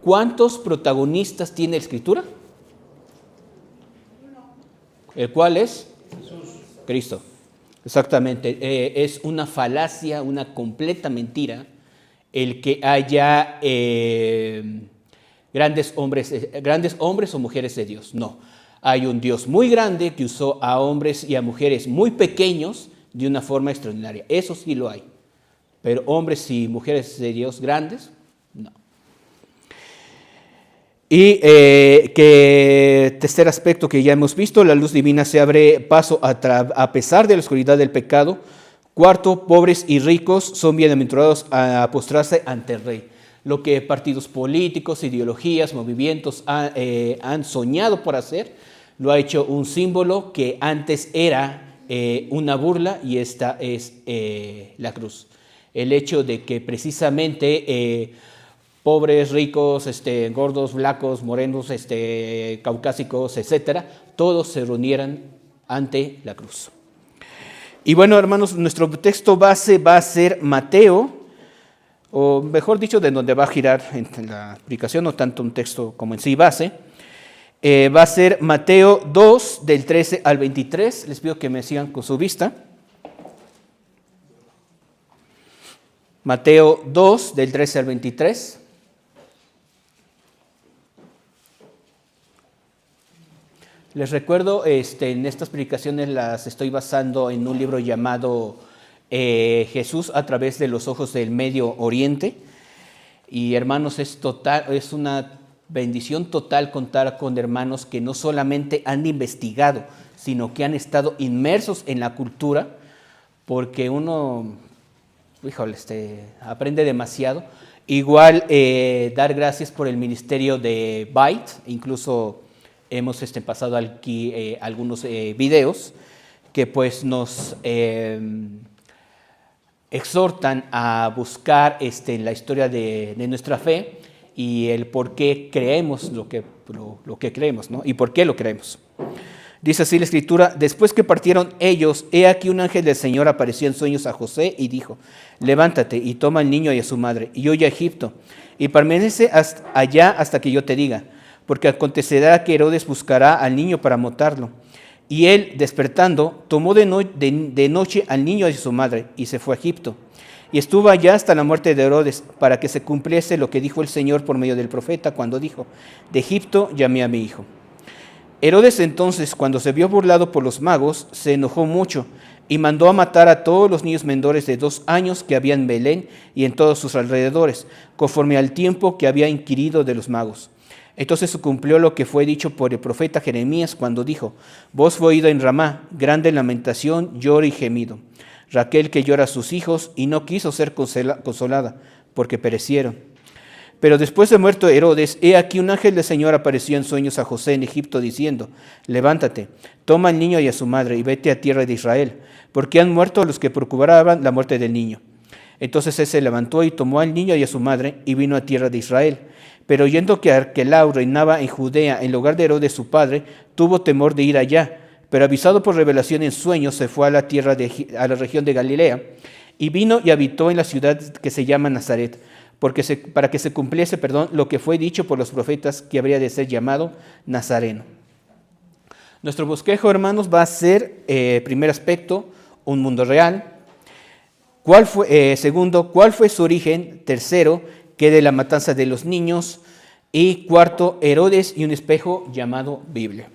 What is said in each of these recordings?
¿Cuántos protagonistas tiene la Escritura? ¿El cual es? Jesús. Cristo. Exactamente. Es una falacia, una completa mentira el que haya grandes hombres o mujeres de Dios. No. Hay un Dios muy grande que usó a hombres y a mujeres muy pequeños de una forma extraordinaria. Eso sí lo hay. Pero hombres y mujeres de Dios grandes, no. Y tercer aspecto que ya hemos visto, la luz divina se abre paso a pesar de la oscuridad del pecado. Cuarto, pobres y ricos son bienaventurados a postrarse ante el Rey. Lo que partidos políticos, ideologías, movimientos han soñado por hacer, lo ha hecho un símbolo que antes era una burla, y esta es la cruz. El hecho de que precisamente pobres, ricos, gordos, flacos, morenos, caucásicos, etcétera, todos se reunieran ante la cruz. Y bueno, hermanos, nuestro texto base va a ser Mateo, o mejor dicho, de donde va a girar en la explicación, no tanto un texto como en sí base. Va a ser Mateo 2, del 13 al 23. Les pido que me sigan con su vista. Mateo 2, del 13 al 23. Les recuerdo, en estas predicaciones las estoy basando en un libro llamado Jesús a través de los ojos del Medio Oriente. Y hermanos, es una bendición total contar con hermanos que no solamente han investigado, sino que han estado inmersos en la cultura, porque uno, aprende demasiado. Igual dar gracias por el ministerio de Byte, incluso hemos pasado aquí algunos videos que pues nos exhortan a buscar la historia de nuestra fe y el por qué creemos lo que creemos, ¿no? Y por qué lo creemos. Dice así la Escritura: después que partieron ellos, he aquí un ángel del Señor apareció en sueños a José y dijo: levántate y toma al niño y a su madre y huye a Egipto y permanece allá hasta que yo te diga, porque acontecerá que Herodes buscará al niño para matarlo. Y él, despertando, tomó de noche al niño y a su madre y se fue a Egipto. Y estuvo allá hasta la muerte de Herodes, para que se cumpliese lo que dijo el Señor por medio del profeta, cuando dijo: de Egipto llamé a mi hijo. Herodes entonces, cuando se vio burlado por los magos, se enojó mucho y mandó a matar a todos los niños menores de 2 años que había en Belén y en todos sus alrededores, conforme al tiempo que había inquirido de los magos. Entonces se cumplió lo que fue dicho por el profeta Jeremías cuando dijo: voz fue oída en Ramá, grande lamentación, lloro y gemido. Raquel que llora a sus hijos y no quiso ser consolada, porque perecieron. Pero después de muerto Herodes, he aquí un ángel del Señor apareció en sueños a José en Egipto, diciendo: levántate, toma al niño y a su madre y vete a tierra de Israel, porque han muerto los que procuraban la muerte del niño. Entonces él se levantó y tomó al niño y a su madre y vino a tierra de Israel. Pero oyendo que Arquelao reinaba en Judea en lugar de Herodes su padre, tuvo temor de ir allá. Pero avisado por revelación en sueños, se fue a la región de Galilea y vino y habitó en la ciudad que se llama Nazaret, para que se cumpliese lo que fue dicho por los profetas, que habría de ser llamado Nazareno. Nuestro bosquejo, hermanos, va a ser, primer aspecto, un mundo real. Segundo, ¿cuál fue su origen? Tercero, ¿qué de la matanza de los niños? Y cuarto, Herodes y un espejo llamado Biblia.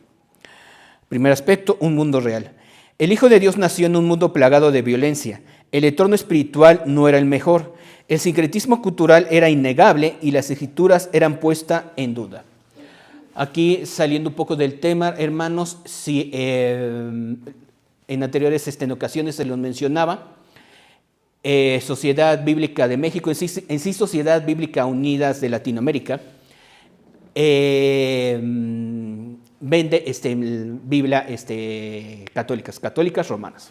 Primer aspecto, un mundo real. El Hijo de Dios nació en un mundo plagado de violencia. El entorno espiritual no era el mejor. El sincretismo cultural era innegable y las escrituras eran puestas en duda. Aquí, saliendo un poco del tema, hermanos, si en anteriores ocasiones se los mencionaba, Sociedad Bíblica de México, en sí Sociedad Bíblica Unidas de Latinoamérica, vende Biblia católicas romanas.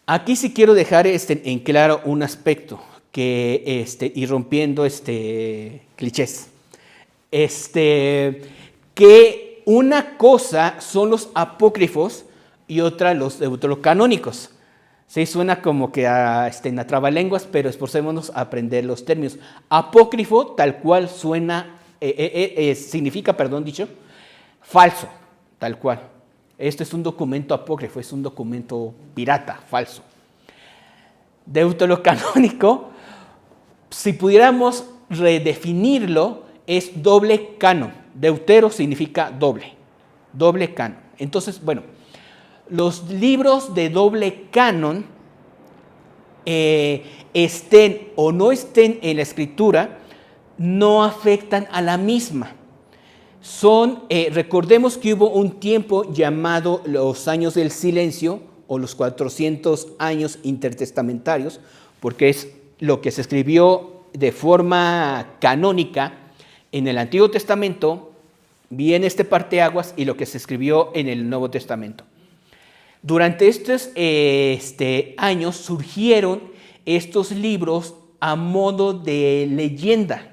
Aquí sí quiero dejar en claro un aspecto que y rompiendo clichés. Que una cosa son los apócrifos y otra los deuterocanónicos. Sí, suena como que a trabalenguas, pero esforcémonos a aprender los términos. Apócrifo, tal cual suena, significa, falso, tal cual. Esto es un documento apócrifo, es un documento pirata, falso. Deuterocanónico, si pudiéramos redefinirlo, es doble canon. Deutero significa doble canon. Entonces, bueno, los libros de doble canon, estén o no estén en la escritura, no afectan a la misma. Recordemos que hubo un tiempo llamado los años del silencio o los 400 años intertestamentarios, porque es lo que se escribió de forma canónica en el Antiguo Testamento, viene este parteaguas, y lo que se escribió en el Nuevo Testamento. Durante estos años surgieron estos libros a modo de leyenda.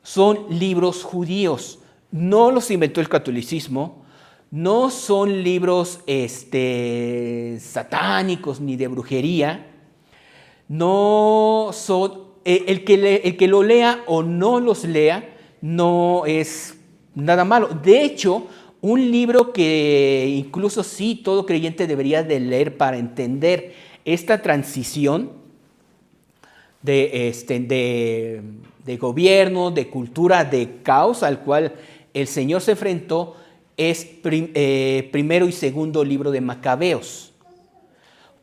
Son libros judíos, no los inventó el catolicismo, no son libros satánicos ni de brujería, no son, el que lo lea o no los lea no es nada malo. De hecho, un libro que incluso sí todo creyente debería de leer para entender esta transición de gobierno, de cultura, de caos al cual el Señor se enfrentó, es primero y segundo libro de Macabeos.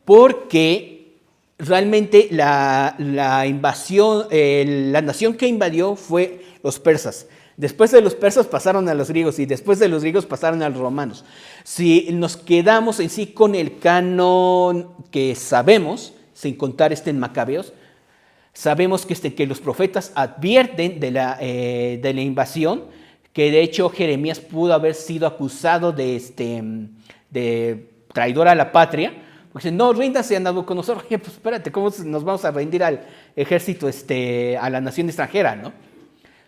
Porque realmente la invasión, la nación que invadió fue los persas. Después de los persas pasaron a los griegos, y después de los griegos pasaron a los romanos. Si nos quedamos en sí con el canon que sabemos, sin contar en Macabeos, sabemos que los profetas advierten de la invasión, que de hecho Jeremías pudo haber sido acusado de traidor a la patria, porque dice, no, ríndanse a Nabucodonosor. Oye, pues espérate, ¿cómo nos vamos a rendir al ejército, a la nación extranjera, no?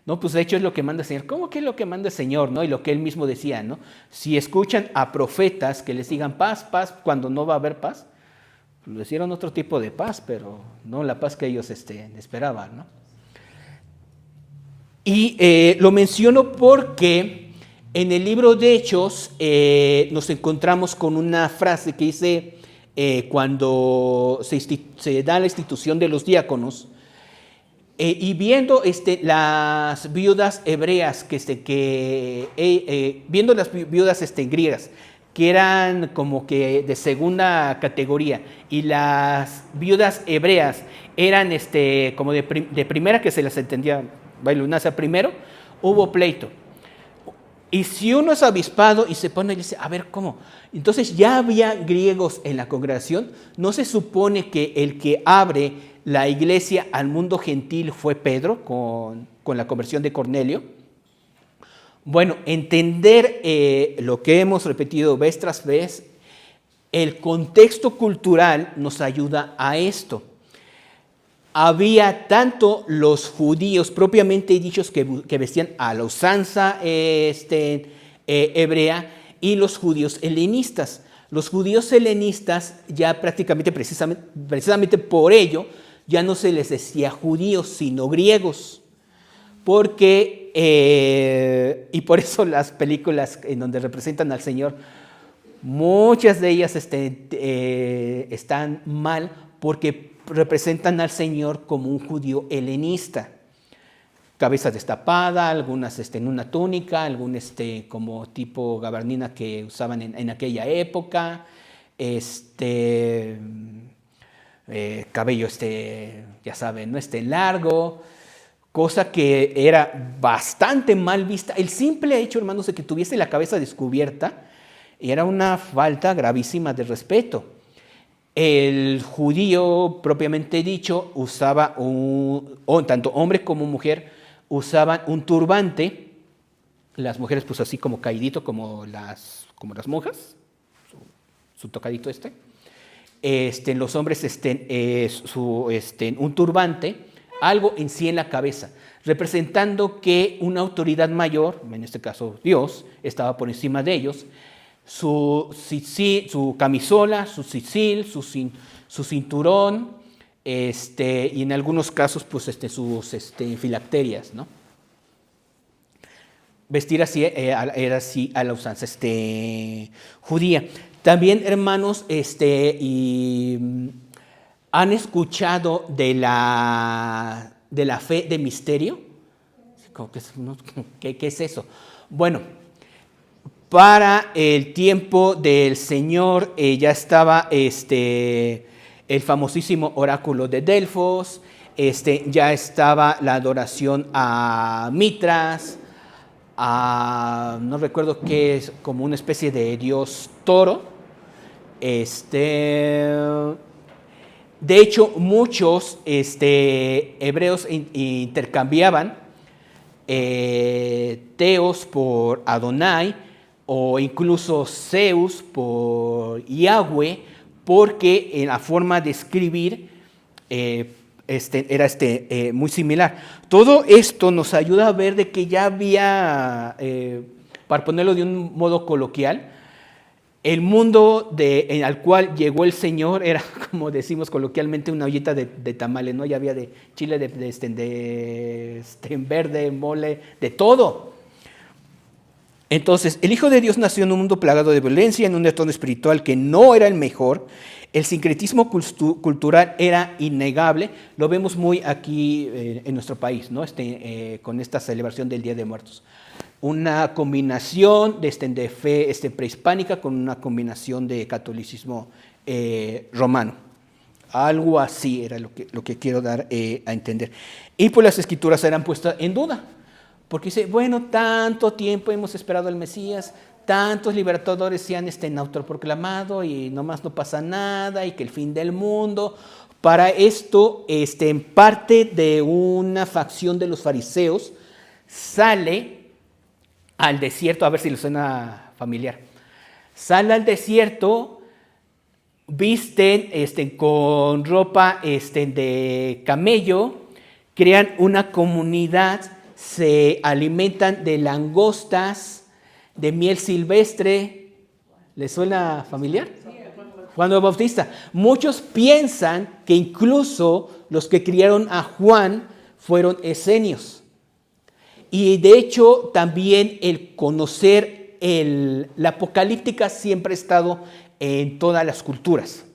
No, pues de hecho es lo que manda el Señor. ¿Cómo que es lo que manda el Señor, no? Y lo que él mismo decía, ¿no? Si escuchan a profetas que les digan paz, paz, cuando no va a haber paz, pues les dieron otro tipo de paz, pero no la paz que ellos esperaban, ¿no? Y lo menciono porque en el libro de Hechos nos encontramos con una frase que dice, cuando se da la institución de los diáconos, y viendo las viudas hebreas, viendo las viudas griegas, que eran como que de segunda categoría, y las viudas hebreas eran como de primera, que se las entendía bailunaza primero, hubo pleito. Y si uno es avispado y se pone y dice, a ver, ¿cómo? Entonces ya había griegos en la congregación. ¿No se supone que el que abre la iglesia al mundo gentil fue Pedro con la conversión de Cornelio? Bueno, entender lo que hemos repetido vez tras vez, el contexto cultural nos ayuda a esto. Había tanto los judíos propiamente dichos que vestían a la usanza hebrea, y los judíos helenistas. Los judíos helenistas ya prácticamente, precisamente por ello, ya no se les decía judíos, sino griegos. Porque, y por eso las películas en donde representan al Señor, muchas de ellas están mal, porque representan al Señor como un judío helenista. Cabeza destapada, algunas en una túnica, algún como tipo gabardina que usaban en aquella época, cabello ya saben, no largo, cosa que era bastante mal vista. El simple hecho, hermanos, de que tuviese la cabeza descubierta era una falta gravísima de respeto. El judío propiamente dicho usaba tanto hombre como mujer usaban un turbante. Las mujeres pues así como caidito, como las monjas, su tocadito los hombres un turbante, algo en sí en la cabeza, representando que una autoridad mayor, en este caso Dios, estaba por encima de ellos. su camisola, su sisil, su cinturón, y en algunos casos pues, sus filacterias, ¿no? Vestir así era así a la usanza judía. También, hermanos, ¿han escuchado de la fe de misterio? ¿Qué es eso? Bueno, para el tiempo del Señor ya estaba el famosísimo oráculo de Delfos, ya estaba la adoración a Mitras, no recuerdo qué es, como una especie de dios toro. De hecho, muchos hebreos intercambiaban Teos por Adonai o incluso Zeus por Yahweh, porque en la forma de escribir era muy similar. Todo esto nos ayuda a ver de que ya había, para ponerlo de un modo coloquial, el mundo al cual llegó el Señor era, como decimos coloquialmente, una ollita de tamales, ¿no? Ya había de chile, verde, mole, de todo. Entonces, el Hijo de Dios nació en un mundo plagado de violencia, en un entorno espiritual que no era el mejor. El sincretismo cultural era innegable. Lo vemos muy aquí en nuestro país, ¿no? Con esta celebración del Día de Muertos. Una combinación de fe prehispánica con una combinación de catolicismo romano. Algo así era lo que quiero dar a entender. Y pues las escrituras eran puestas en duda. Porque dice, bueno, tanto tiempo hemos esperado al Mesías, tantos libertadores se han autoproclamado y nomás no pasa nada y que el fin del mundo. Para esto, en parte de una facción de los fariseos, sale al desierto, a ver si le suena familiar. Sale al desierto, visten con ropa de camello, crean una comunidad, se alimentan de langostas, de miel silvestre. ¿Les suena familiar? Juan el Bautista. Muchos piensan que incluso los que criaron a Juan fueron esenios. Y de hecho también el conocer la apocalíptica siempre ha estado en todas las culturas.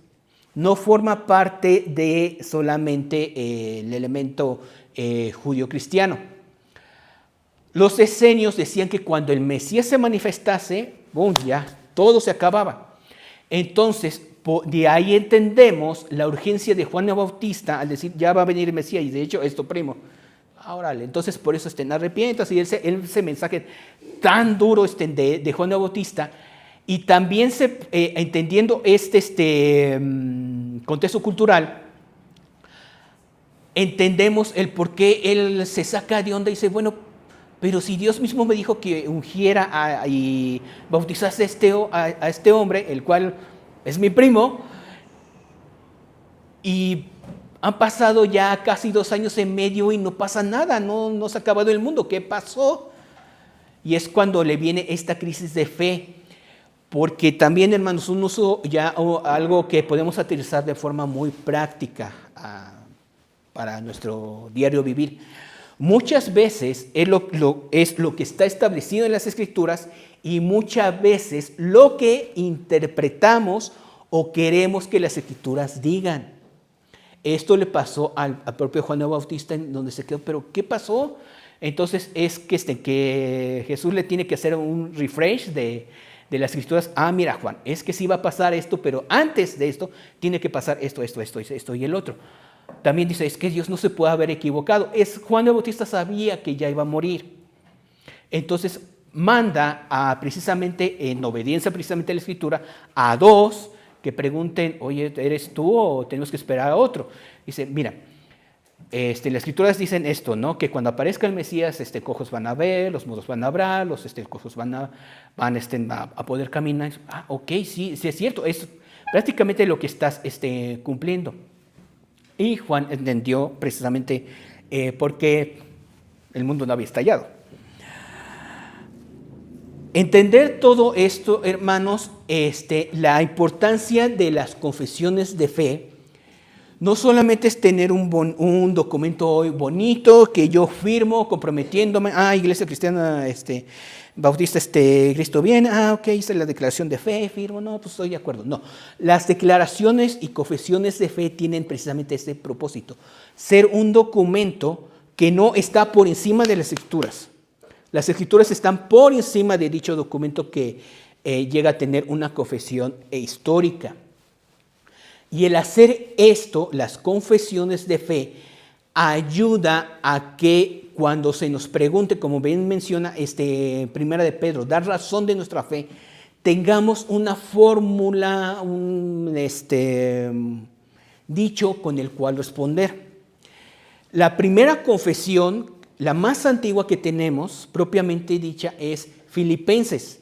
No forma parte de solamente el elemento judío-cristiano. Los esenios decían que cuando el Mesías se manifestase, ¡bum!, ya todo se acababa. Entonces, de ahí entendemos la urgencia de Juan el Bautista al decir, ya va a venir el Mesías, y de hecho, esto primo. Órale, entonces por eso arrepientas, y ese mensaje tan duro de Juan el Bautista, y también entendiendo contexto cultural, entendemos el por qué él se saca de onda y dice, bueno, pero si Dios mismo me dijo que ungiera y bautizase a este hombre, el cual es mi primo, y han pasado ya casi 2 años y medio y no pasa nada, no se ha acabado el mundo, ¿qué pasó? Y es cuando le viene esta crisis de fe, porque también, hermanos, un uso ya algo que podemos utilizar de forma muy práctica para nuestro diario vivir. Muchas veces es lo que está establecido en las Escrituras y muchas veces lo que interpretamos o queremos que las Escrituras digan. Esto le pasó al propio Juan el Bautista, en donde se quedó, pero ¿qué pasó? Entonces es que Jesús le tiene que hacer un refresh de las Escrituras. Mira, Juan, es que sí va a pasar esto, pero antes de esto tiene que pasar esto y el otro. También dice, es que Dios no se puede haber equivocado. Juan el Bautista sabía que ya iba a morir. Entonces manda precisamente, en obediencia precisamente a la Escritura, a 2 que pregunten, oye, ¿eres tú o tenemos que esperar a otro? Dice, mira, las Escrituras dicen esto, ¿no? Que cuando aparezca el Mesías, cojos van a ver, los mudos van a hablar, los cojos van a poder caminar. Ok, sí es cierto, es prácticamente lo que estás cumpliendo. Y Juan entendió precisamente por qué el mundo no había estallado. Entender todo esto, hermanos, la importancia de las confesiones de fe, no solamente es tener un documento hoy bonito que yo firmo comprometiéndome, Iglesia Cristiana Bautista Cristo viene, ok, hice la declaración de fe, firmo, no, pues estoy de acuerdo. No, las declaraciones y confesiones de fe tienen precisamente ese propósito, ser un documento que no está por encima de las Escrituras. Las Escrituras están por encima de dicho documento que llega a tener una confesión histórica. Y el hacer esto, las confesiones de fe, ayuda a que cuando se nos pregunte, como bien menciona Primera de Pedro, dar razón de nuestra fe, tengamos una fórmula, un dicho con el cual responder. La primera confesión, la más antigua que tenemos, propiamente dicha, es Filipenses.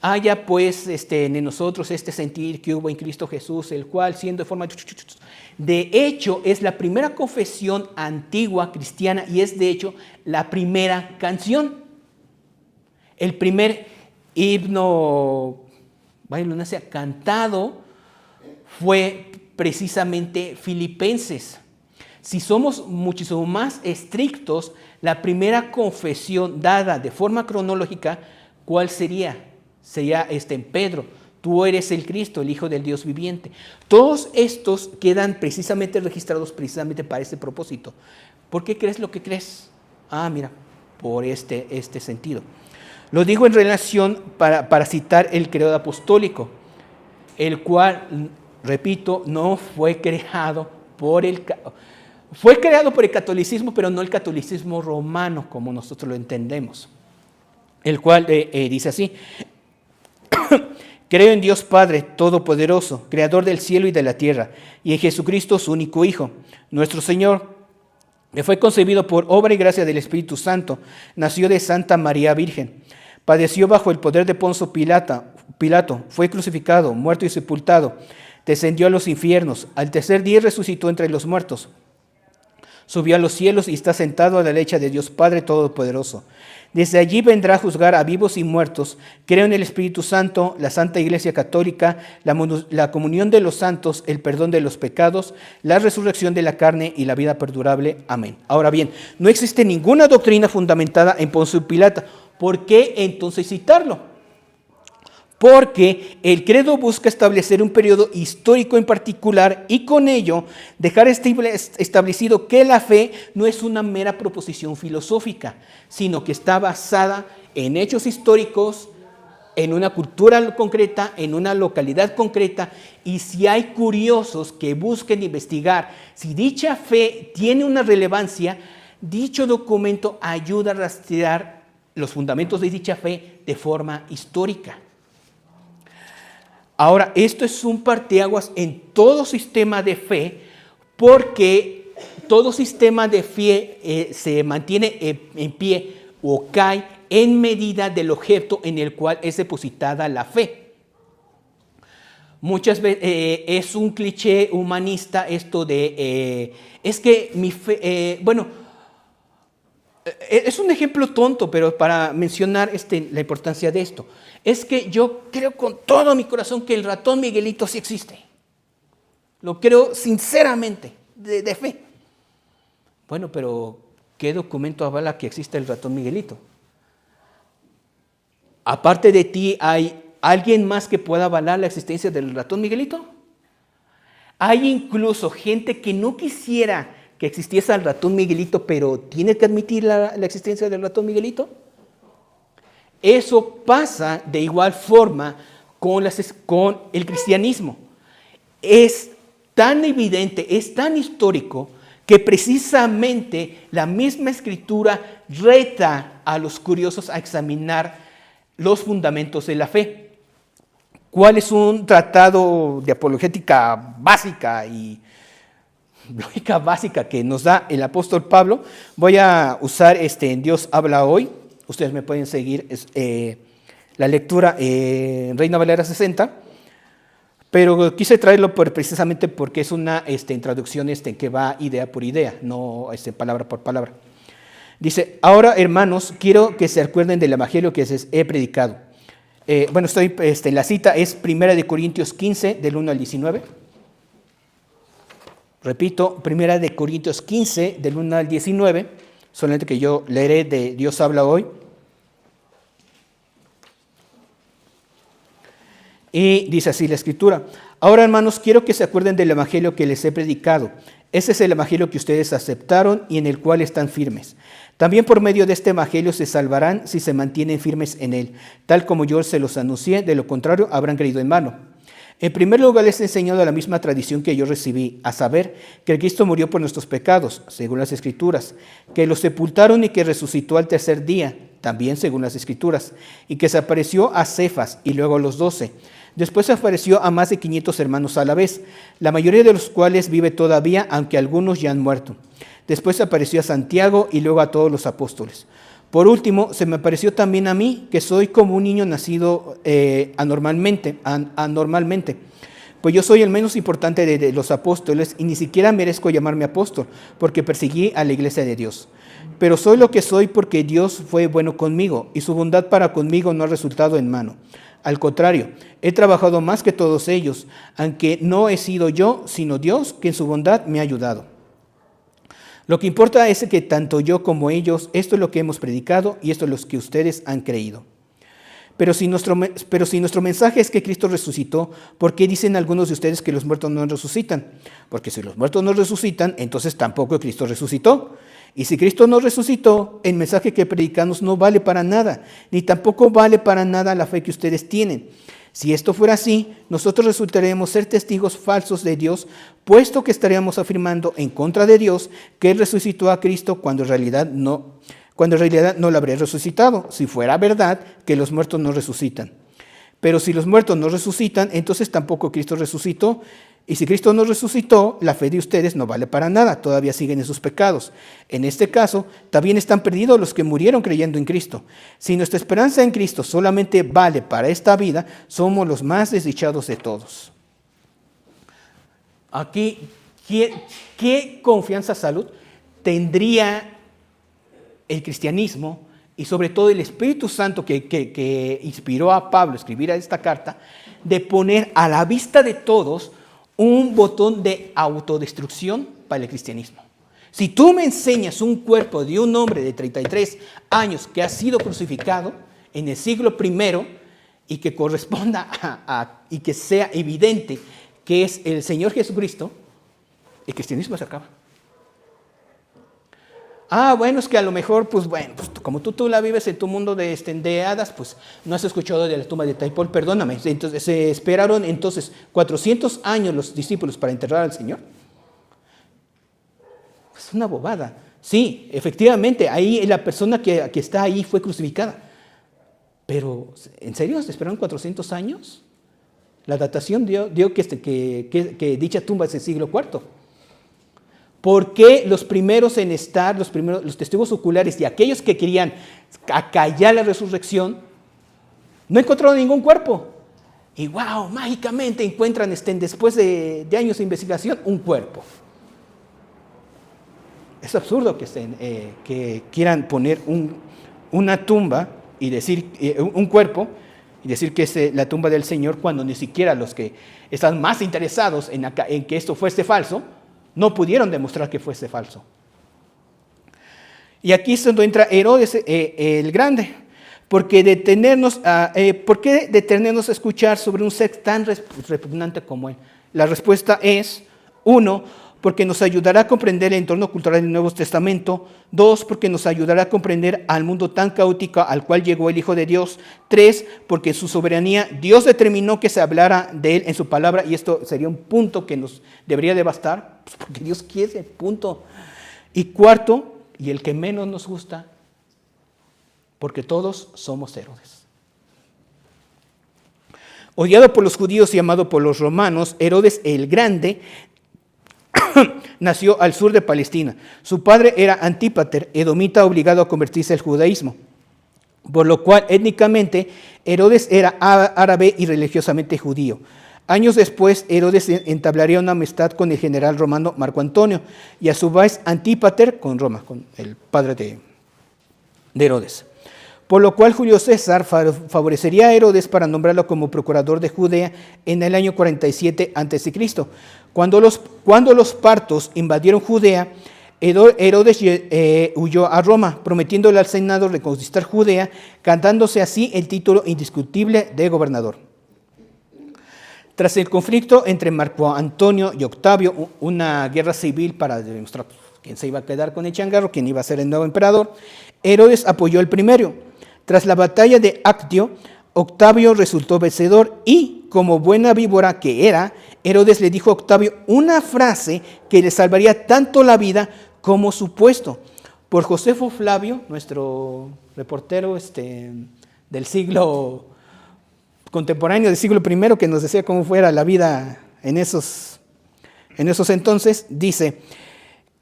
Haya pues en nosotros este sentir que hubo en Cristo Jesús, el cual siendo de forma... De hecho, es la primera confesión antigua cristiana y es de hecho la primera canción. El primer himno cantado fue precisamente Filipenses. Si somos muchísimo más estrictos, la primera confesión dada de forma cronológica, ¿cuál sería? Sería en Pedro, tú eres el Cristo, el Hijo del Dios viviente. Todos estos quedan precisamente registrados precisamente para este propósito. ¿Por qué crees lo que crees? Mira, por este sentido. Lo digo en relación para citar el credo apostólico, el cual, repito, no fue creado fue creado por el catolicismo, pero no el catolicismo romano, como nosotros lo entendemos. El cual dice así: creo en Dios Padre Todopoderoso, Creador del cielo y de la tierra, y en Jesucristo, su único Hijo, nuestro Señor, que fue concebido por obra y gracia del Espíritu Santo, nació de Santa María Virgen, padeció bajo el poder de Poncio Pilato, fue crucificado, muerto y sepultado, descendió a los infiernos, al tercer día resucitó entre los muertos, subió a los cielos y está sentado a la derecha de Dios Padre Todopoderoso. Desde allí vendrá a juzgar a vivos y muertos. Creo en el Espíritu Santo, la Santa Iglesia Católica, la comunión de los santos, el perdón de los pecados, la resurrección de la carne y la vida perdurable. Amén. Ahora bien, no existe ninguna doctrina fundamentada en Poncio Pilato. ¿Por qué entonces citarlo? Porque el credo busca establecer un periodo histórico en particular y con ello dejar establecido que la fe no es una mera proposición filosófica, sino que está basada en hechos históricos, en una cultura concreta, en una localidad concreta, y si hay curiosos que busquen investigar si dicha fe tiene una relevancia, dicho documento ayuda a rastrear los fundamentos de dicha fe de forma histórica. Ahora, esto es un parteaguas en todo sistema de fe, porque todo sistema de fe se mantiene en pie o cae en medida del objeto en el cual es depositada la fe. Muchas veces es un cliché humanista esto de, es que mi fe, es un ejemplo tonto, pero para mencionar la importancia de esto. Es que yo creo con todo mi corazón que el ratón Miguelito sí existe. Lo creo sinceramente, de fe. Bueno, pero ¿qué documento avala que existe el ratón Miguelito? Aparte de ti, ¿hay alguien más que pueda avalar la existencia del ratón Miguelito? Hay incluso gente que no quisiera que existiese el ratón Miguelito, pero tiene que admitir la existencia del ratón Miguelito. Eso pasa de igual forma con el cristianismo. Es tan evidente, es tan histórico, que precisamente la misma Escritura reta a los curiosos a examinar los fundamentos de la fe. ¿Cuál es un tratado de apologética básica y lógica básica que nos da el apóstol Pablo? Voy a usar en Dios habla hoy. Ustedes me pueden seguir la lectura en Reina Valera 60, pero quise traerlo precisamente porque es una traducción que va idea por idea, no palabra por palabra. Dice: ahora, hermanos, quiero que se acuerden del evangelio que les he predicado, La cita es 1 Corintios 15, del 1 al 19. Repito, 1 Corintios 15, del 1 al 19, solamente que yo leeré de Dios habla hoy. Y dice así la Escritura: ahora, hermanos, quiero que se acuerden del evangelio que les he predicado. Ese es el evangelio que ustedes aceptaron y en el cual están firmes. También por medio de este evangelio se salvarán si se mantienen firmes en él, tal como yo se los anuncié, de lo contrario habrán creído en vano. En primer lugar les he enseñado la misma tradición que yo recibí, a saber, que Cristo murió por nuestros pecados, según las Escrituras, que lo sepultaron y que resucitó al tercer día, también según las Escrituras, y que se apareció a Cefas y luego a los 12. Después se apareció a más de 500 hermanos a la vez, la mayoría de los cuales vive todavía, aunque algunos ya han muerto. Después se apareció a Santiago y luego a todos los apóstoles. Por último, se me apareció también a mí, que soy como un niño nacido anormalmente, pues yo soy el menos importante de los apóstoles y ni siquiera merezco llamarme apóstol, porque perseguí a la iglesia de Dios. Pero soy lo que soy porque Dios fue bueno conmigo y su bondad para conmigo no ha resultado en vano. Al contrario, he trabajado más que todos ellos, aunque no he sido yo, sino Dios, que en su bondad me ha ayudado. Lo que importa es que tanto yo como ellos, esto es lo que hemos predicado y esto es lo que ustedes han creído. Pero si nuestro mensaje es que Cristo resucitó, ¿por qué dicen algunos de ustedes que los muertos no resucitan? Porque si los muertos no resucitan, entonces tampoco Cristo resucitó. Y si Cristo no resucitó, el mensaje que predicamos no vale para nada, ni tampoco vale para nada la fe que ustedes tienen. Si esto fuera así, nosotros resultaremos ser testigos falsos de Dios, puesto que estaríamos afirmando en contra de Dios que Él resucitó a Cristo cuando en realidad no lo habría resucitado, si fuera verdad que los muertos no resucitan. Pero si los muertos no resucitan, entonces tampoco Cristo resucitó. Y si Cristo no resucitó, la fe de ustedes no vale para nada, todavía siguen en sus pecados. En este caso, también están perdidos los que murieron creyendo en Cristo. Si nuestra esperanza en Cristo solamente vale para esta vida, somos los más desdichados de todos. Aquí, ¿qué confianza, salud tendría el cristianismo y sobre todo el Espíritu Santo que inspiró a Pablo a escribir esta carta, de poner a la vista de todos un botón de autodestrucción para el cristianismo? Si tú me enseñas un cuerpo de un hombre de 33 años que ha sido crucificado en el siglo I y que corresponda y que sea evidente que es el Señor Jesucristo, el cristianismo se acaba. Bueno, es que a lo mejor, pues como tú la vives en tu mundo de hadas, pues no has escuchado de la tumba de Taipol, perdóname. Entonces, se esperaron 400 años los discípulos para enterrar al Señor. Es una bobada. Sí, efectivamente, ahí la persona que está ahí fue crucificada. Pero, ¿en serio se esperaron 400 años? La datación dio que dicha tumba es del siglo IV. ¿Por qué los primeros en estar, los testigos oculares y aquellos que querían acallar la resurrección, no encontraron ningún cuerpo? Y wow, mágicamente encuentran después de años de investigación un cuerpo. Es absurdo que quieran poner una tumba y decir un cuerpo y decir que es la tumba del Señor, cuando ni siquiera los que están más interesados en que esto fuese falso no pudieron demostrar que fuese falso. Y aquí es donde entra Herodes el Grande. ¿Por qué detenernos a escuchar sobre un ser tan repugnante como él? La respuesta es: 1, porque nos ayudará a comprender el entorno cultural del Nuevo Testamento. 2, porque nos ayudará a comprender al mundo tan caótico al cual llegó el Hijo de Dios. 3, porque en su soberanía Dios determinó que se hablara de él en su palabra, y esto sería un punto que nos debería de bastar, pues porque Dios quiere, punto. Y 4, y el que menos nos gusta, porque todos somos Herodes. Odiado por los judíos y amado por los romanos, Herodes el Grande nació al sur de Palestina. Su padre era Antípater, edomita obligado a convertirse al judaísmo, por lo cual étnicamente Herodes era árabe y religiosamente judío. Años después, Herodes entablaría una amistad con el general romano Marco Antonio y a su vez Antípater con Roma, con el padre de Herodes. por lo cual Julio César favorecería a Herodes para nombrarlo como procurador de Judea en el año 47 a.C. Cuando los partos invadieron Judea, Herodes huyó a Roma, prometiéndole al Senado reconquistar Judea, ganándose así el título indiscutible de gobernador. Tras el conflicto entre Marco Antonio y Octavio, una guerra civil para demostrar quién se iba a quedar con el changarro, quién iba a ser el nuevo emperador, Herodes apoyó el primero. Tras la batalla de Actio, Octavio resultó vencedor y, como buena víbora que era, Herodes le dijo a Octavio una frase que le salvaría tanto la vida como su puesto. Por Josefo Flavio, nuestro reportero del siglo contemporáneo, del siglo I, que nos decía cómo fuera la vida en esos entonces, dice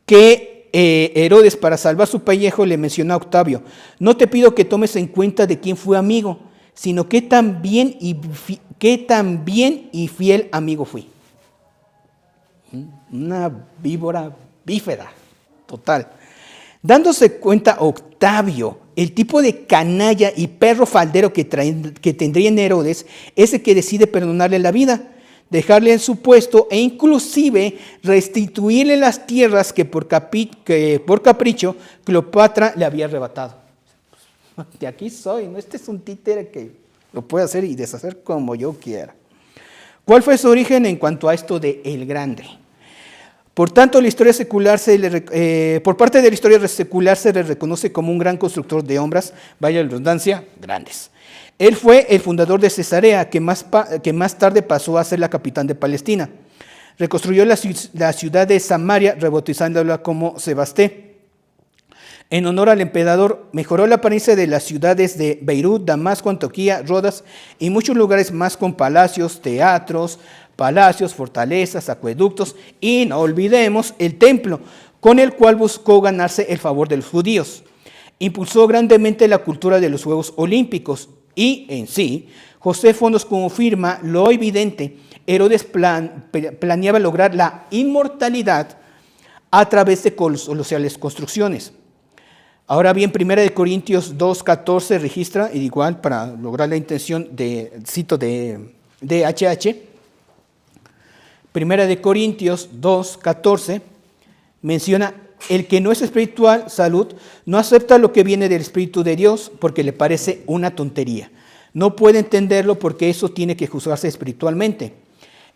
que Herodes, para salvar su pellejo, le mencionó a Octavio: no te pido que tomes en cuenta de quién fue amigo, sino que tan bien y fiel amigo fui. Una víbora bífera, total. Dándose cuenta Octavio, el tipo de canalla y perro faldero que tendría en Herodes, es el que decide perdonarle la vida, dejarle en su puesto e inclusive restituirle las tierras que por capricho Cleopatra le había arrebatado. De aquí soy, ¿no? Este es un títere que lo puede hacer y deshacer como yo quiera. ¿Cuál fue su origen en cuanto a esto de el grande? Por tanto, por parte de la historia secular se le reconoce como un gran constructor de hombres, vaya la redundancia, grandes. Él fue el fundador de Cesarea, que más tarde pasó a ser la capital de Palestina. Reconstruyó la ciudad de Samaria, rebautizándola como Sebasté. En honor al emperador, mejoró la apariencia de las ciudades de Beirut, Damasco, Antioquía, Rodas y muchos lugares más con palacios, teatros, fortalezas, acueductos y no olvidemos el templo, con el cual buscó ganarse el favor de los judíos. Impulsó grandemente la cultura de los Juegos Olímpicos y en sí, Josefo nos confirma lo evidente: Herodes planeaba lograr la inmortalidad a través de colosales construcciones. Ahora bien, 1 Corintios 2:14 registra, y igual para lograr la intención cito de HH, 1 Corintios 2:14 menciona: el que no es espiritual, salud, no acepta lo que viene del Espíritu de Dios porque le parece una tontería. No puede entenderlo porque eso tiene que juzgarse espiritualmente.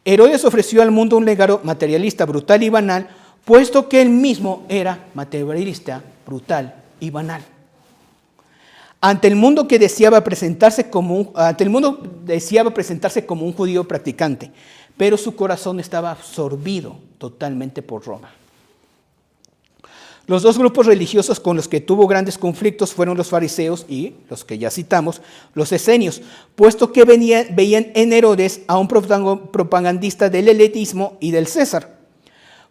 Herodes ofreció al mundo un legado materialista, brutal y banal, puesto que él mismo era materialista, brutal y banal. Ante el mundo deseaba presentarse como un judío practicante, pero su corazón estaba absorbido totalmente por Roma. Los dos grupos religiosos con los que tuvo grandes conflictos fueron los fariseos y, los que ya citamos, los esenios, puesto que veían en Herodes a un propagandista del helenismo y del César.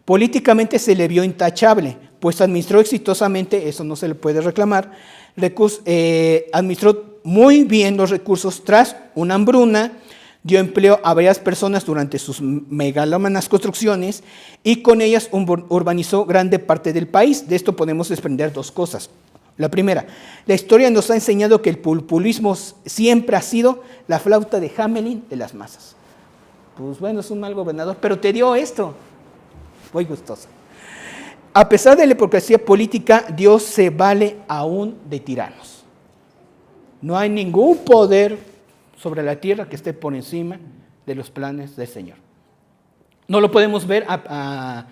Políticamente se le vio intachable, pues administró exitosamente, eso no se le puede reclamar, administró muy bien los recursos tras una hambruna, dio empleo a varias personas durante sus megalómanas construcciones y con ellas urbanizó grande parte del país. De esto podemos desprender dos cosas. La primera, la historia nos ha enseñado que el populismo siempre ha sido la flauta de Hamelin de las masas. Pues bueno, es un mal gobernador, pero te dio esto. Muy gustoso. A pesar de la hipocresía política, Dios se vale aún de tiranos. No hay ningún poder sobre la tierra que esté por encima de los planes del Señor. No lo podemos ver a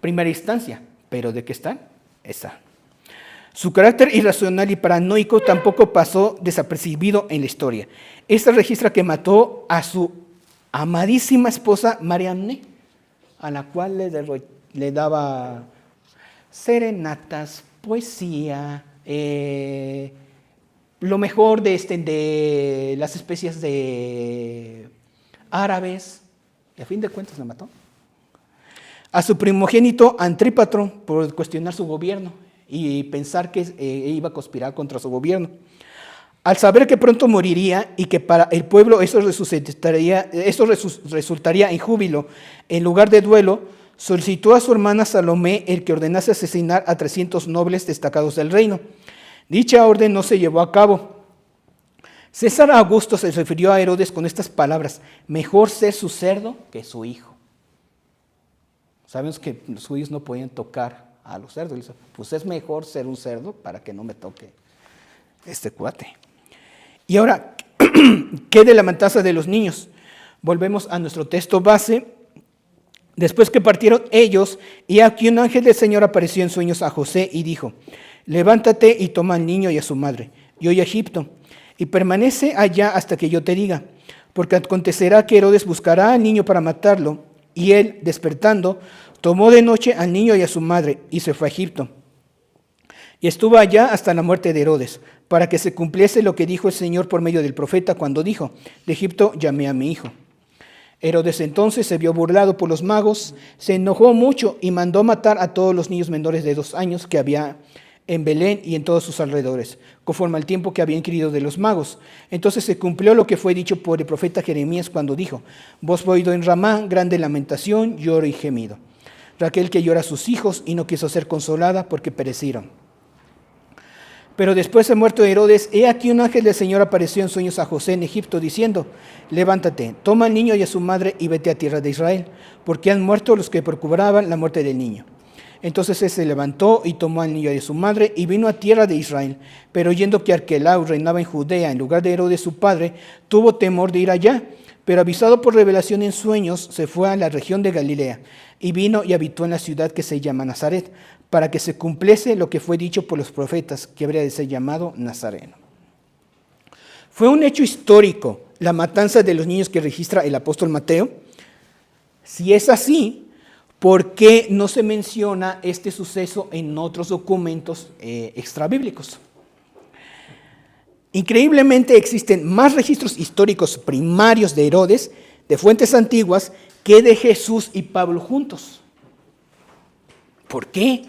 primera instancia, pero ¿de qué está? Está. Su carácter irracional y paranoico tampoco pasó desapercibido en la historia. Esta registra que mató a su amadísima esposa Mariamne, a la cual le daba serenatas, poesía, lo mejor de las especies de árabes, y a fin de cuentas la mató. A su primogénito Antípatro por cuestionar su gobierno y pensar que iba a conspirar contra su gobierno. Al saber que pronto moriría y que para el pueblo eso resultaría en júbilo en lugar de duelo, solicitó a su hermana Salomé el que ordenase asesinar a 300 nobles destacados del reino. Dicha orden no se llevó a cabo. César Augusto se refirió a Herodes con estas palabras: mejor ser su cerdo que su hijo. Sabemos que los judíos no podían tocar a los cerdos. Pues es mejor ser un cerdo para que no me toque este cuate. Y ahora, ¿qué de la matanza de los niños? Volvemos a nuestro texto base. Después que partieron ellos, y aquí un ángel del Señor apareció en sueños a José y dijo: levántate y toma al niño y a su madre, y huye a Egipto, y permanece allá hasta que yo te diga, porque acontecerá que Herodes buscará al niño para matarlo. Y él, despertando, tomó de noche al niño y a su madre, y se fue a Egipto. Y estuvo allá hasta la muerte de Herodes, para que se cumpliese lo que dijo el Señor por medio del profeta, cuando dijo: de Egipto llamé a mi hijo. Herodes entonces se vio burlado por los magos, se enojó mucho y mandó matar a todos los niños menores de 2 años que había en Belén y en todos sus alrededores, conforme al tiempo que habían querido de los magos. Entonces se cumplió lo que fue dicho por el profeta Jeremías cuando dijo: voz fue oído en Ramá, grande lamentación, lloro y gemido. Raquel que llora a sus hijos y no quiso ser consolada porque perecieron. Pero después de muerto Herodes, he aquí un ángel del Señor apareció en sueños a José en Egipto, diciendo: levántate, toma al niño y a su madre y vete a tierra de Israel, porque han muerto los que procuraban la muerte del niño. Entonces él se levantó y tomó al niño y a su madre y vino a tierra de Israel. Pero oyendo que Arquelau reinaba en Judea en lugar de Herodes su padre, tuvo temor de ir allá. Pero avisado por revelación en sueños, se fue a la región de Galilea y vino y habitó en la ciudad que se llama Nazaret, para que se cumpliese lo que fue dicho por los profetas, que habría de ser llamado Nazareno. Fue un hecho histórico la matanza de los niños que registra el apóstol Mateo. Si es así, ¿por qué no se menciona este suceso en otros documentos extrabíblicos? Increíblemente existen más registros históricos primarios de Herodes, de fuentes antiguas, que de Jesús y Pablo juntos. ¿Por qué?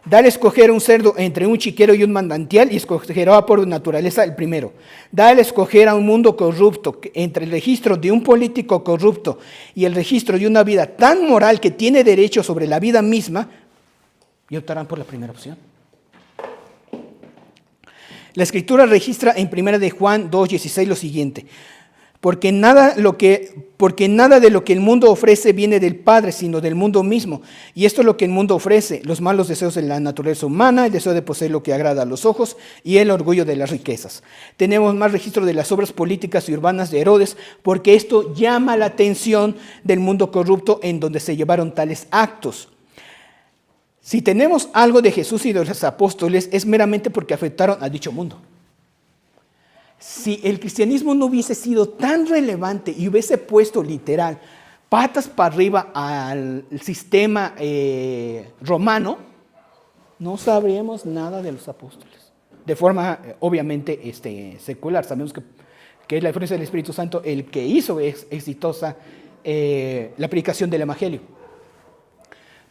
Dale a escoger un cerdo entre un chiquero y un manantial y escogerá por naturaleza el primero. Dale a escoger a un mundo corrupto entre el registro de un político corrupto y el registro de una vida tan moral que tiene derecho sobre la vida misma, y optarán por la primera opción. La Escritura registra en 1 de Juan 2:16 lo siguiente: porque nada de lo que el mundo ofrece viene del Padre, sino del mundo mismo. Y esto es lo que el mundo ofrece: los malos deseos de la naturaleza humana, el deseo de poseer lo que agrada a los ojos y el orgullo de las riquezas. Tenemos más registro de las obras políticas y urbanas de Herodes, porque esto llama la atención del mundo corrupto en donde se llevaron tales actos. Si tenemos algo de Jesús y de los apóstoles, es meramente porque afectaron a dicho mundo. Si el cristianismo no hubiese sido tan relevante y hubiese puesto literal patas para arriba al sistema romano, no sabríamos nada de los apóstoles. De forma obviamente secular. Sabemos que es la influencia del Espíritu Santo el que hizo exitosa la predicación del Evangelio.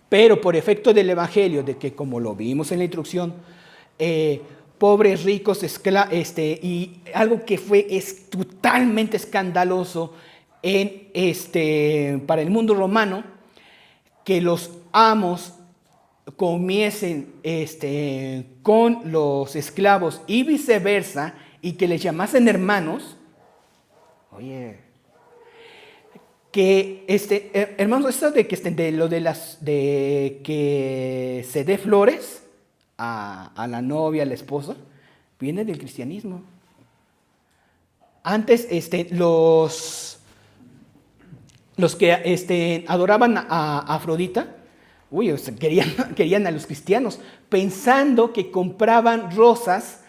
Pero por efecto del Evangelio, de que como lo vimos en la introducción, pobres, ricos, y algo que fue totalmente escandaloso para el mundo romano, que los amos comiesen con los esclavos y viceversa, y que les llamasen hermanos. Oye, que hermanos, esto de que de que se dé flores a la novia, a la esposa, viene del cristianismo. Antes los que adoraban a Afrodita, querían a los cristianos, pensando que compraban rosas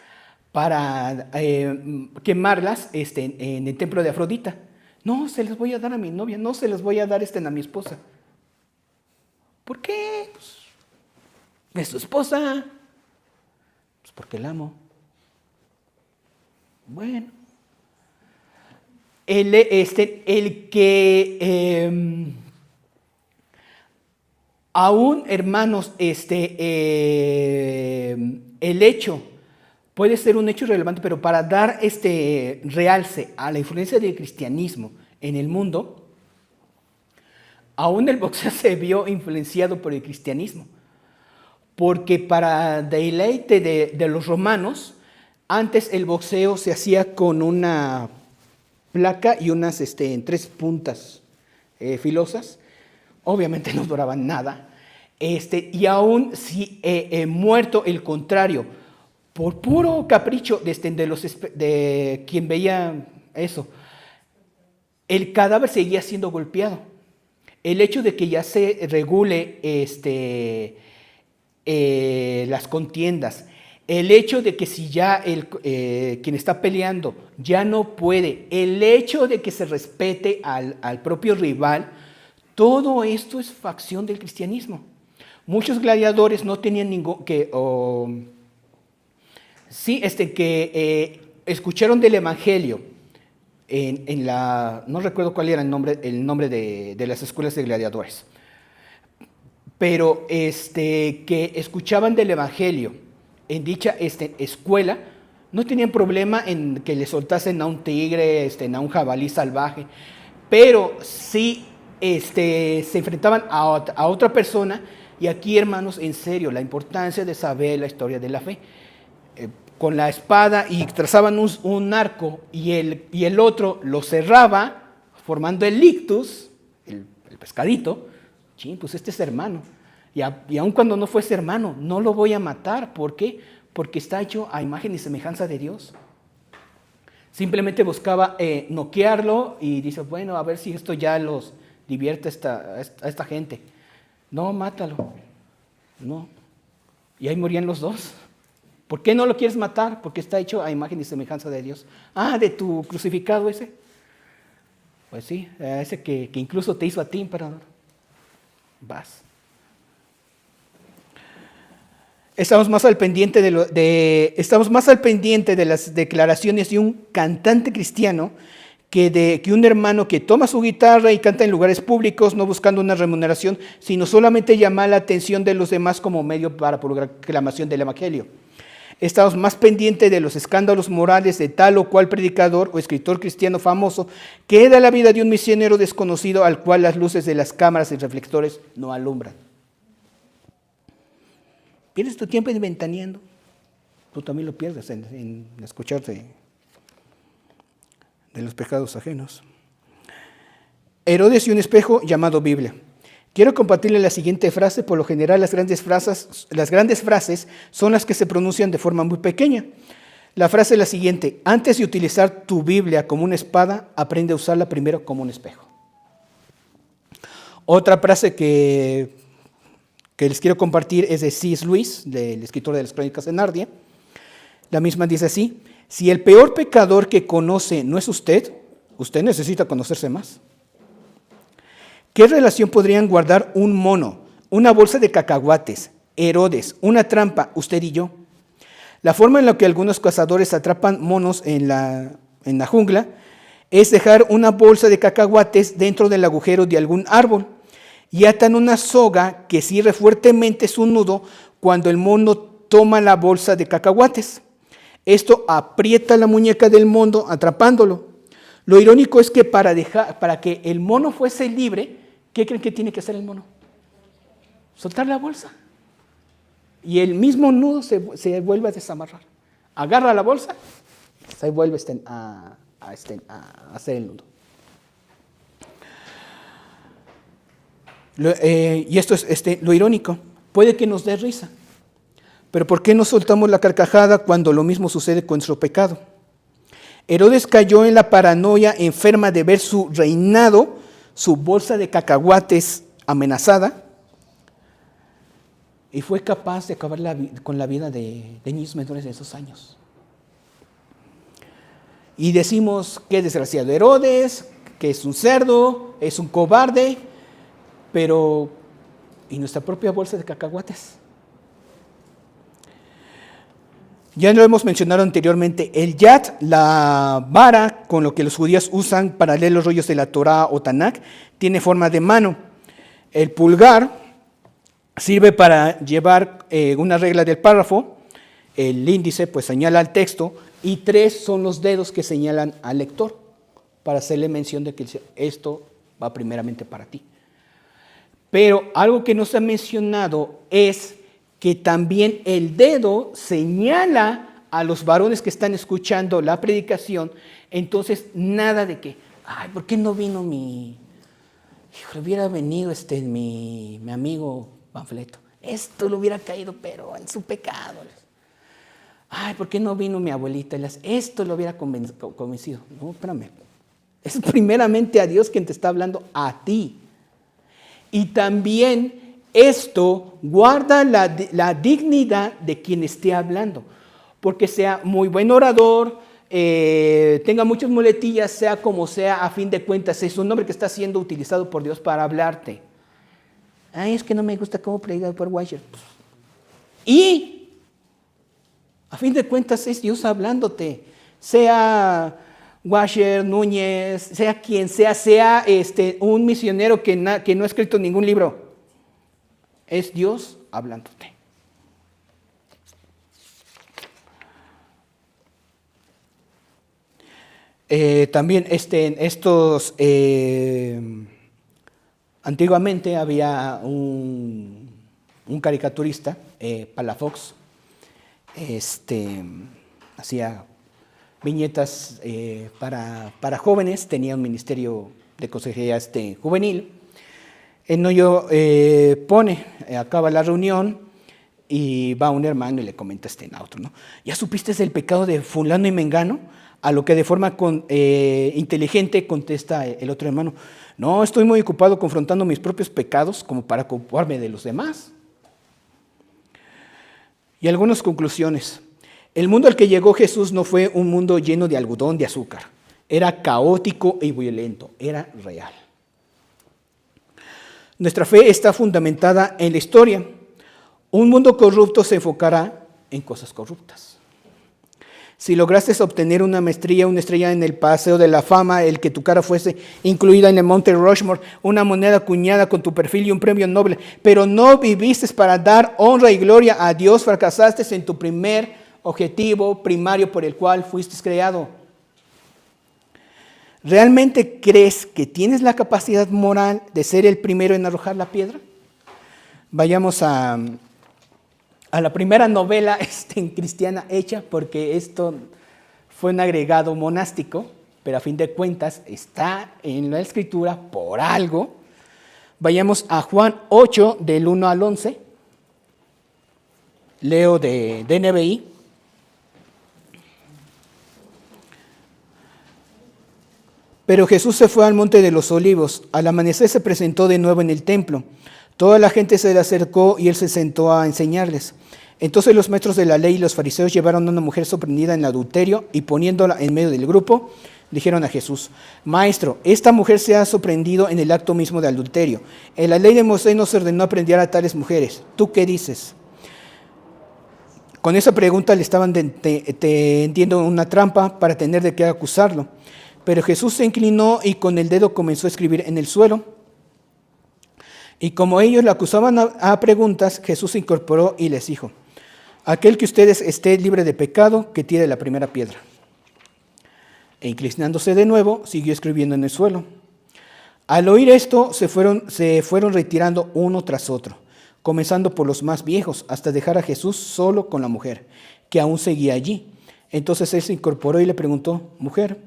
para quemarlas en el templo de Afrodita. No, se les voy a dar a mi novia, no se les voy a dar a mi esposa. ¿Por qué? Pues, es su esposa. Pues porque la amo. Bueno. Aún, hermanos, el hecho puede ser un hecho relevante, pero para dar realce a la influencia del cristianismo en el mundo, aún el boxeo se vio influenciado por el cristianismo. Porque para deleite de los romanos, Antes el boxeo se hacía con una placa y unas 3 puntas filosas. Obviamente no duraban nada. Y aún si muerto el contrario, por puro capricho de quien veía eso, el cadáver seguía siendo golpeado. El hecho de que ya se regule las contiendas, el hecho de que si ya quien está peleando ya no puede, el hecho de que se respete al propio rival, todo esto es facción del cristianismo. Muchos gladiadores no tenían escucharon del evangelio no recuerdo cuál era el nombre de las escuelas de gladiadores, pero que escuchaban del evangelio en dicha escuela, no tenían problema en que le soltasen a un tigre, a un jabalí salvaje, pero sí se enfrentaban a otra persona. Y aquí, hermanos, en serio, la importancia de saber la historia de la fe. Con la espada y trazaban un arco y el otro lo cerraba, formando el ictus, el pescadito. Chin, pues este es hermano. Y aun cuando no fuese hermano, no lo voy a matar. ¿Por qué? Porque está hecho a imagen y semejanza de Dios. Simplemente buscaba noquearlo y dice, bueno, a ver si esto ya los divierte a esta gente. No, mátalo. No. Y ahí morían los dos. ¿Por qué no lo quieres matar? Porque está hecho a imagen y semejanza de Dios. Ah, de tu crucificado ese. Pues sí, ese que incluso te hizo a ti, emperador. Vas. Estamos más al pendiente de las declaraciones de un cantante cristiano que un hermano que toma su guitarra y canta en lugares públicos, no buscando una remuneración, sino solamente llamar la atención de los demás como medio para proclamación del evangelio. Estamos más pendientes de los escándalos morales de tal o cual predicador o escritor cristiano famoso que da la vida de un misionero desconocido al cual las luces de las cámaras y reflectores no alumbran. ¿Pierdes tu tiempo inventaneando? Tú también lo pierdes en escucharte de los pecados ajenos. Herodes y un espejo llamado Biblia. Quiero compartirle la siguiente frase. Por lo general las grandes frases son las que se pronuncian de forma muy pequeña. La frase es la siguiente: antes de utilizar tu Biblia como una espada, aprende a usarla primero como un espejo. Otra frase que les quiero compartir es de C.S. Lewis, del escritor de las Crónicas de Narnia. La misma dice así: si el peor pecador que conoce no es usted necesita conocerse más. ¿Qué relación podrían guardar un mono, una bolsa de cacahuates, Herodes, una trampa, usted y yo? La forma en la que algunos cazadores atrapan monos en la jungla es dejar una bolsa de cacahuates dentro del agujero de algún árbol y atan una soga que cierre fuertemente su nudo cuando el mono toma la bolsa de cacahuates. Esto aprieta la muñeca del mono atrapándolo. Lo irónico es que para que el mono fuese libre, ¿qué creen que tiene que hacer el mono? Soltar la bolsa. Y el mismo nudo se vuelve a desamarrar. Agarra la bolsa, se vuelve a hacer el nudo. Y esto es lo irónico. Puede que nos dé risa, pero ¿por qué no soltamos la carcajada cuando lo mismo sucede con nuestro pecado? Herodes cayó en la paranoia enferma de ver su reinado, su bolsa de cacahuates amenazada, y fue capaz de acabar con la vida de niños menores de esos años. Y decimos que desgraciado Herodes, que es un cerdo, es un cobarde, pero ¿y nuestra propia bolsa de cacahuates? Ya lo hemos mencionado anteriormente, el yad, la vara con lo que los judíos usan para leer los rollos de la Torá o Tanakh, tiene forma de mano. El pulgar sirve para llevar una regla del párrafo, el índice pues señala al texto y 3 son los dedos que señalan al lector para hacerle mención de que esto va primeramente para ti. Pero algo que no se ha mencionado es que también el dedo señala a los varones que están escuchando la predicación, entonces nada de que, ay, ¿por qué no vino hijo, hubiera venido mi amigo Panfleto? Esto le hubiera caído, pero en su pecado. Ay, ¿por qué no vino mi abuelita? Esto lo hubiera convencido. No, espérame. Es primeramente a Dios quien te está hablando a ti. Y también esto guarda la dignidad de quien esté hablando. Porque sea muy buen orador, tenga muchas muletillas, sea como sea, a fin de cuentas es un hombre que está siendo utilizado por Dios para hablarte. Ay, es que no me gusta cómo predica por Washer. Y a fin de cuentas es Dios hablándote. Sea Washer, Núñez, sea quien sea un misionero que no ha escrito ningún libro. Es Dios hablándote. También antiguamente había un caricaturista, Palafox, hacía viñetas para jóvenes, tenía un ministerio de consejería juvenil. Acaba la reunión y va un hermano y le comenta a otro, ¿no? ¿Ya supiste del pecado de fulano y mengano? A lo que de forma inteligente contesta el otro hermano, no, estoy muy ocupado confrontando mis propios pecados como para ocuparme de los demás. Y algunas conclusiones. El mundo al que llegó Jesús no fue un mundo lleno de algodón de azúcar. Era caótico y violento, era real. Nuestra fe está fundamentada en la historia. Un mundo corrupto se enfocará en cosas corruptas. Si lograste obtener una maestría, una estrella en el Paseo de la Fama, el que tu cara fuese incluida en el Monte Rushmore, una moneda acuñada con tu perfil y un premio Nobel, pero no viviste para dar honra y gloria a Dios, fracasaste en tu primer objetivo primario por el cual fuiste creado. ¿Realmente crees que tienes la capacidad moral de ser el primero en arrojar la piedra? Vayamos a la primera novela cristiana hecha, porque esto fue un agregado monástico, pero a fin de cuentas está en la Escritura por algo. Vayamos a Juan 8, del 1 al 11. Leo de NBI. Pero Jesús se fue al monte de los olivos. Al amanecer se presentó de nuevo en el templo. Toda la gente se le acercó y él se sentó a enseñarles. Entonces los maestros de la ley y los fariseos llevaron a una mujer sorprendida en adulterio y poniéndola en medio del grupo, dijeron a Jesús, Maestro, esta mujer se ha sorprendido en el acto mismo de adulterio. En la ley de Moisés nos ordenó aprender a tales mujeres. ¿Tú qué dices? Con esa pregunta le estaban tendiendo una trampa para tener de qué acusarlo. Pero Jesús se inclinó y con el dedo comenzó a escribir en el suelo. Y como ellos le acusaban a preguntas, Jesús se incorporó y les dijo, aquel que ustedes esté libre de pecado, que tire la primera piedra. E inclinándose de nuevo, siguió escribiendo en el suelo. Al oír esto, se fueron retirando uno tras otro, comenzando por los más viejos, hasta dejar a Jesús solo con la mujer, que aún seguía allí. Entonces él se incorporó y le preguntó, mujer,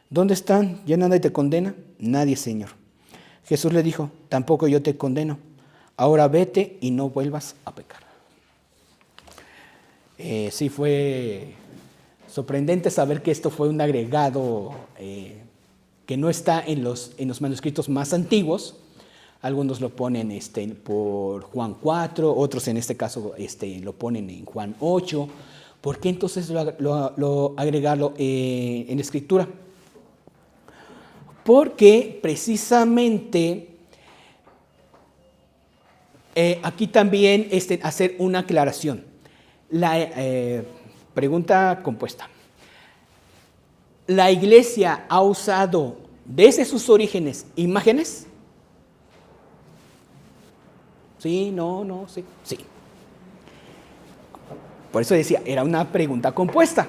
¿dónde están? ¿Ya nadie te condena? Nadie, Señor. Jesús le dijo, tampoco yo te condeno. Ahora vete y no vuelvas a pecar. Sí fue sorprendente saber que esto fue un agregado que no está en los manuscritos más antiguos. Algunos lo ponen por Juan 4, otros en este caso lo ponen en Juan 8. ¿Por qué entonces lo agregarlo en la Escritura? Porque precisamente aquí también hacer una aclaración. La pregunta compuesta. ¿La iglesia ha usado desde sus orígenes imágenes? Sí, no, sí, sí. Por eso decía, era una pregunta compuesta.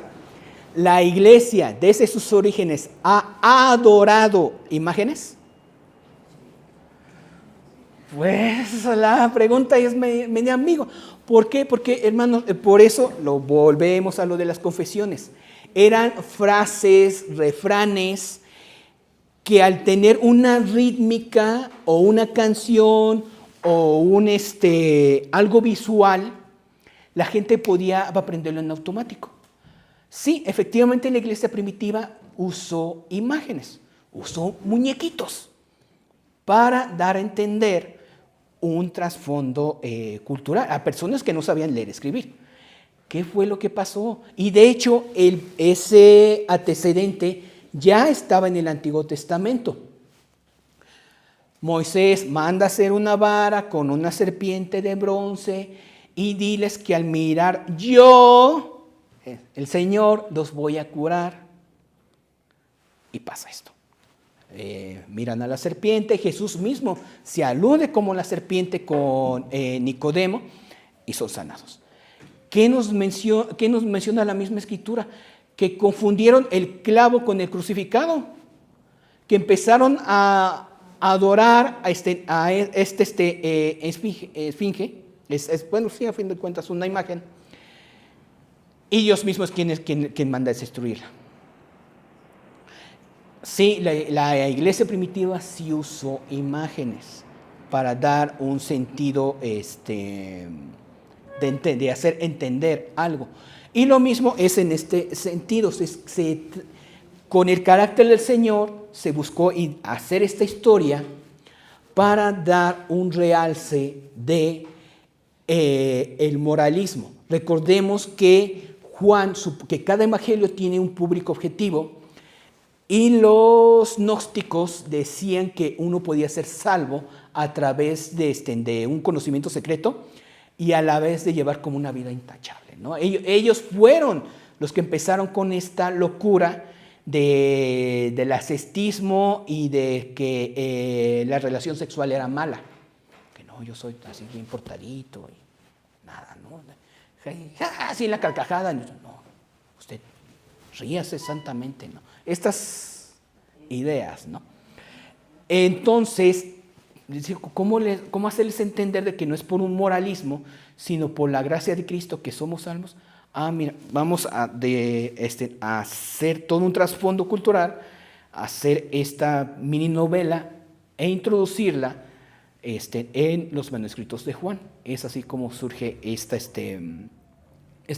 ¿La iglesia desde sus orígenes ha adorado imágenes? Pues la pregunta es medio ambigua. ¿Por qué? Porque, hermanos, por eso lo volvemos a lo de las confesiones. Eran frases, refranes, que al tener una rítmica o una canción o algo visual, la gente podía aprenderlo en automático. Sí, efectivamente la iglesia primitiva usó imágenes, usó muñequitos para dar a entender un trasfondo cultural a personas que no sabían leer y escribir. ¿Qué fue lo que pasó? Y de hecho, ese antecedente ya estaba en el Antiguo Testamento. Moisés manda hacer una vara con una serpiente de bronce y diles que al mirar yo, el Señor, los voy a curar. Y pasa esto. Miran a la serpiente, Jesús mismo se alude como la serpiente con Nicodemo y son sanados. ¿Qué nos menciona la misma escritura? Que confundieron el clavo con el crucificado, que empezaron a adorar a esfinge, bueno, sí, a fin de cuentas una imagen, y Dios mismo es quien manda a destruirla. Sí, la iglesia primitiva sí usó imágenes para dar un sentido de hacer entender algo. Y lo mismo es en este sentido. Con el carácter del Señor se buscó hacer esta historia para dar un realce de el moralismo. Recordemos que que cada evangelio tiene un público objetivo. Y los gnósticos decían que uno podía ser salvo a través de un conocimiento secreto y a la vez de llevar como una vida intachable, ¿no? Ellos fueron los que empezaron con esta locura del ascetismo y de que la relación sexual era mala. Que no, yo soy así bien portadito y nada, ¿no? Así la carcajada. No, usted ríase santamente, ¿no? Estas ideas, ¿no? Entonces, ¿cómo hacerles entender de que no es por un moralismo, sino por la gracia de Cristo que somos salvos? Mira, vamos a hacer todo un trasfondo cultural, hacer esta mini novela e introducirla en los manuscritos de Juan. Es así como surge este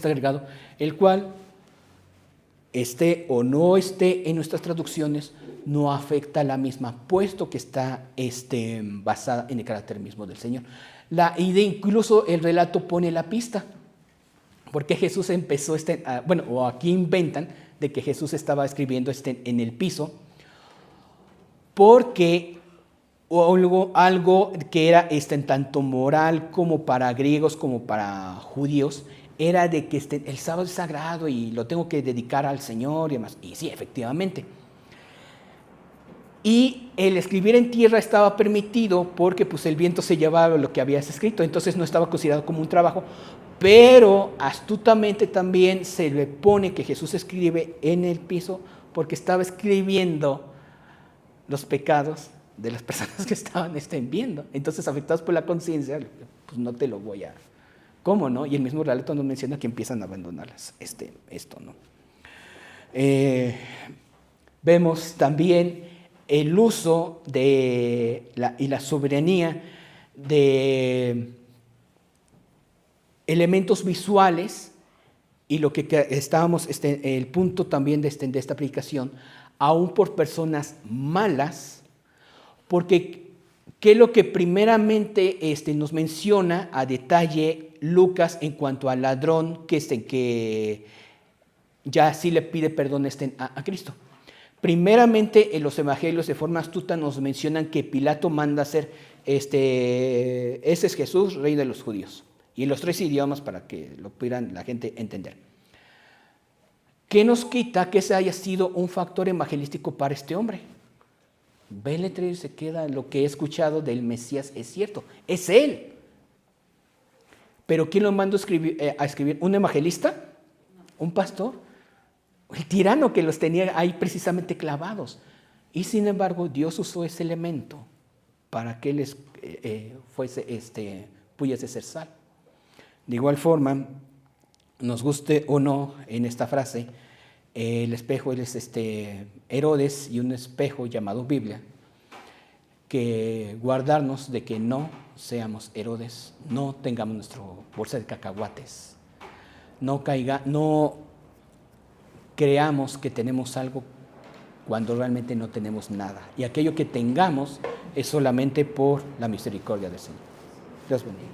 agregado, el cual esté o no esté en nuestras traducciones, no afecta a la misma, puesto que está basada en el carácter mismo del Señor. Incluso el relato pone la pista, porque Jesús empezó, o aquí inventan de que Jesús estaba escribiendo en el piso, porque algo que era tanto moral como para griegos como para judíos, era de que el sábado es sagrado y lo tengo que dedicar al Señor y demás. Y sí, efectivamente. Y el escribir en tierra estaba permitido porque pues, el viento se llevaba lo que habías escrito, entonces no estaba considerado como un trabajo, pero astutamente también se le pone que Jesús escribe en el piso porque estaba escribiendo los pecados de las personas que estaban viendo. Entonces, afectados por la conciencia, pues no te lo voy a... ¿Cómo no? Y el mismo relato nos menciona que empiezan a abandonarlas. Esto, ¿no? Vemos también el uso y la soberanía de elementos visuales y lo que estábamos, el punto también de esta predicación, aún por personas malas, porque ¿qué es lo que primeramente nos menciona a detalle Lucas en cuanto al ladrón que ya sí le pide perdón a Cristo? Primeramente, en los evangelios de forma astuta nos mencionan que Pilato manda hacer, ese es Jesús, rey de los judíos, y en los 3 idiomas para que lo pudieran la gente entender. ¿Qué nos quita que ese haya sido un factor evangelístico para este hombre? Ve el letrero y se queda, lo que he escuchado del Mesías es cierto, es él. ¿Pero quién lo mandó a escribir? ¿Un evangelista? ¿Un pastor? El tirano que los tenía ahí precisamente clavados. Y sin embargo, Dios usó ese elemento para que él pudiese ser sal. De igual forma, nos guste o no en esta frase, el espejo es Herodes y un espejo llamado Biblia, que guardarnos de que no seamos Herodes, no tengamos nuestra bolsa de cacahuates, no creamos que tenemos algo cuando realmente no tenemos nada. Y aquello que tengamos es solamente por la misericordia del Señor. Dios bendiga.